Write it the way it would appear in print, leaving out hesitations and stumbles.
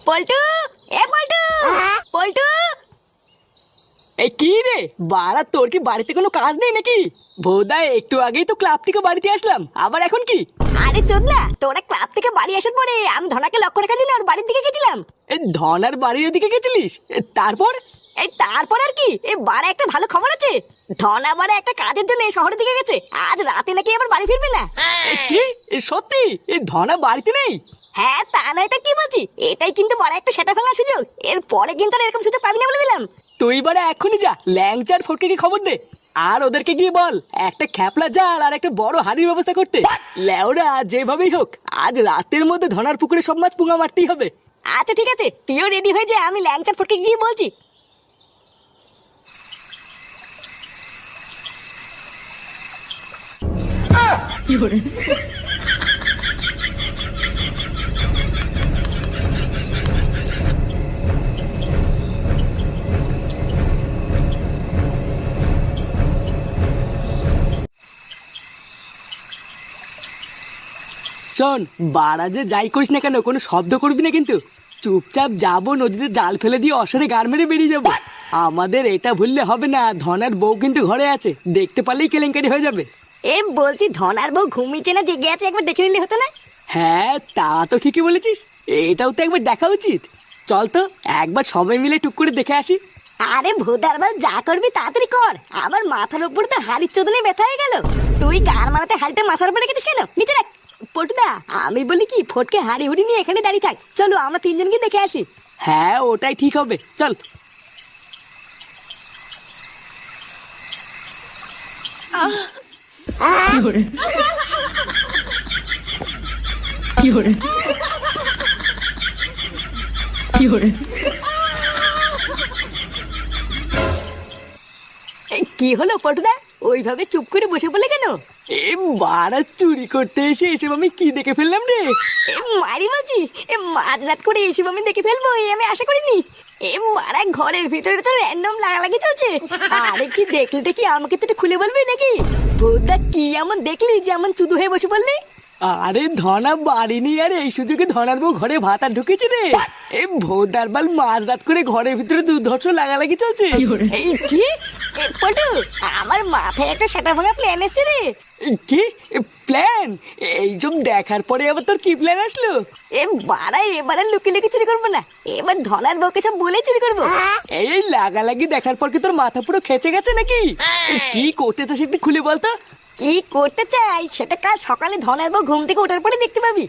পল্টু, এ পল্টু, পল্টু। এই কি রে বাড়া, তোর কি বাড়িতে কোনো কাজ নেই নাকি? ভোদা একটু আগেই তো ক্লাব থেকে বাড়িতে আসলাম, আবার এখন কি? আরে চোদনা, তোরা ক্লাব থেকে বাড়ি আসার পরে আমি ধনাকে লক্ষ্য রেখে দিন আর বাড়ির দিকে গেছিলাম। এই ধনার বাড়ির ওদিকে গেছিলিস? তারপর? এই তারপর আর কি, এই বাড়া একটা ভালো খবর আছে। ধনা বাড়া একটা কাজের জন্য এই শহরের দিকে গেছে, আজ রাতে নাকি আবার বাড়ি ফিরবে না। কি সত্যি? এই ধনা বাড়িতে নেই? হ্যাঁ, তা নয় তা কি বলছি, এটাই কিন্তু বড় একটা সেটা ভাঙার সুযোগ। এর পরে কিন্তু আর এরকম সুযোগ পাবি না বলে দিলাম। তুই বারে এখনই যা ল্যাংচার ফটকে খবর দে, আর ওদেরকে গিয়ে বল একটা খ্যাপলা জাল আর একটা বড় হাড়ির ব্যবস্থা করতে। লেওরা যেভাবেই হোক আজ রাতের মধ্যে ধনার পুকুরে সব মাছ পুঙ্গা মারতেই হবে। আচ্ছা ঠিক আছে, তুইও রেডি হয়ে যা, আমি ল্যাংচার ফটকে গিয়ে বলছি। শোন, বাড়া যে যাই করিস না কেন কোনো শব্দ করবি না কিন্তু। চুপচাপ যাবো, নদীতে জাল ফেলে দিয়ে অসরে গার মেরে বেরিয়ে যাবো। আমাদের এটা ভুললে হবে না, ধনার বউ কিন্তু ঘরে আছে, দেখতে পারলেই কেলেঙ্কারি হয়ে যাবে। এ বলছি, ধনার বউ ঘুমিয়েছে না জেগে আছে একবার দেখে নিলে হতো না? হ্যাঁ তা তো ঠিকই বলেছিস, এটাও তো একবার দেখা উচিত। চল তো একবার সবাই মিলে টুক করে দেখে আসি। আরে ভোদার বল, যা করবি তাড়াতাড়ি কর, আমার মাথার উপর তো হাড়ির চোদনে ব্যথা হয়ে গেল। তুই গার মারাতে হাড়িটা মাথার উপরে রেখেছিস কেন? নিচে রাখ। পটুদা, আমি বলি কি, ফটকে হাড়ি হুড়ি নিয়ে এখানে দাঁড়িয়ে থাক, চলো আমরা তিনজনকে দেখে আসি। হ্যাঁ ওটাই ঠিক হবে, চল। কি হলো পটুদা, ওইভাবে চুপ করে বসে পড়লে কেন? এ বাড়া, চুরি করতে এসে এসব আমি কি দেখে ফেললাম রে? এ মারি বলছি, এ মাঝরাত করে এসব আমি দেখে ফেলবো আমি আশা করিনি। এ মারা, ঘরের ভিতরে তো র্যান্ডম লাগালাগি চলছে। আরে কি দেখলি কি, আমাকে তো একটু খুলে বলবি নাকি? ভূতদা কি এমন দেখলি যে এমন চুদু হয়ে বসে পড়লি? আরে ধনা বাড়ি নেই, আর এই সুযোগে ধনার বউ ঘরে ভাতা ঢুকেছে রে। এই ভোদার বাল মাঝ রাত করে ঘরের ভিতরে দুর্ধর্ষ লাগালাগি চলছে। এই কি, এ পটু, আমার মাথায় একটা সেটা ভাঙা প্ল্যান এসছে রে। কি প্ল্যান? এইসব দেখার পরে আবার তোর কি প্ল্যান আসলো? এ বাড়া, এবার আর লুকিয়ে লুকিয়ে চুরি করবো না, এবার ধনার বউকে সব বলে চুরি করবো। এই লাগালাগি দেখার পর কি তোর মাথা পুরো খেচে গেছে নাকি? কি করতে চাস একটু খুলে বলতো। কি করতে চাই সেটা কাল সকালে ধনার বউ ঘুম থেকে ওঠার পরে দেখতে পাবি।